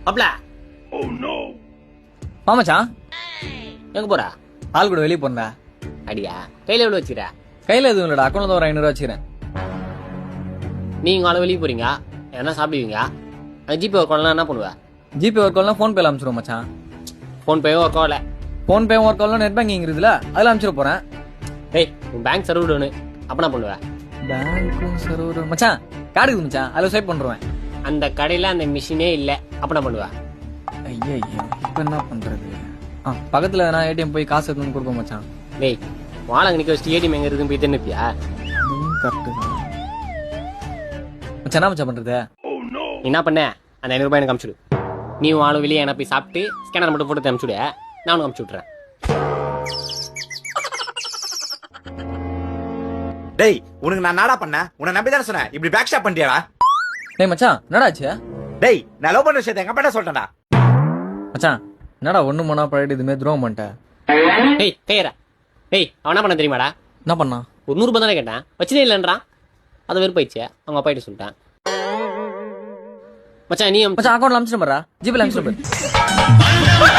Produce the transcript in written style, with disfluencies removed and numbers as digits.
அப்பல மாமச்சான் எங்க போற? ஆள் கூட வெளியே போறா. அடியா கையில எவ்வளவு வச்சுக்கிற? கையில எதுவும் இல்லடா, அக்கௌண்ட்ல தான் ஒரு 500 வச்சுக்கிறேன். நீங்க ஆளு வெளியே போறீங்க, என்ன சாப்பிடுவீங்க? அந்த ஜிபே ஒர்க் ஆகலாம் என்ன பண்ணுவ? ஜிபே ஒர்க் ஆகலாம் ஃபோன் பேல அனுப்பிச்சிருவோம் மச்சான். ஃபோன் பேவும் ஒர்க் ஆகல. ஃபோன் பே ஒர்க் ஆகலாம், நெட் பேங்கிங் இருக்குதுல அதில் அனுப்பிச்சிட போறேன். டேய் உன் பேங்க் சர்வர் ஒன்று அப்ப என்ன பண்ணுவ? பேங்க்கும் சர்வர் மச்சான் கார்டு இருக்குது மச்சான், அதில் ஸ்வைப் பண்ணுறேன். அந்த கடையில அந்த மிஷினே இல்ல, அப்ப என்ன பண்ணுவ? ஐயா இப்போ என்ன பண்றது? பக்கத்துல நான் ஏடிஎம் போய் காசு எடுத்துன்னு கொடுப்போம் மச்சான். டேய் வாழங்க நிக்க வச்சுட்டு ஏடிஎம் எங்க இருக்குன்னு போய் தெரிஞ்சுப்பியா? கரெக்டு தான் மச்சான். என்ன மச்சான் பண்றது? என்ன பண்ண? அந்த 500 ரூபாய் எனக்கு அனுப்பிச்சுடு. நீ ஆளு வெளியே என்ன போய் சாப்பிட்டு ஸ்கேனர் மட்டும் போட்டு அனுப்பிச்சுடு, நானும் அனுப்பிச்சு விட்றேன். டேய் உனக்கு நான் நாடா பண்ண? உன்னை நம்பி தானே சொன்னேன், இப்படி பேக் ஷாப் பண்ணிட்டியாடா? டேய் மச்சான் என்னடாச்சு? டேய் நான் லவ் பண்ண விஷயத்தை எங்க பண்ண சொல்லிட்டேன்டா. மச்சான் என்னடா ஒண்ணு மணா பழைய இதுமே துரோகம் பண்ணிட்டேன். டேய் கையரா. டேய் அவன் என்ன பண்ண தெரியுமாடா? என்ன பண்ணா? ஒரு 100 ரூபாய் தானே கேட்டேன், வச்சுனே இல்லைன்றான். அதை வெறுப்பாயிடுச்சு, அவங்க அப்பா கிட்ட சொல்லிட்டேன். மச்சான் நீ மச்சான் அக்கௌண்ட்ல அனுப்பிச்சிட்டு போறா, ஜிபேல அனுப்பிச்சிட்டு போறா.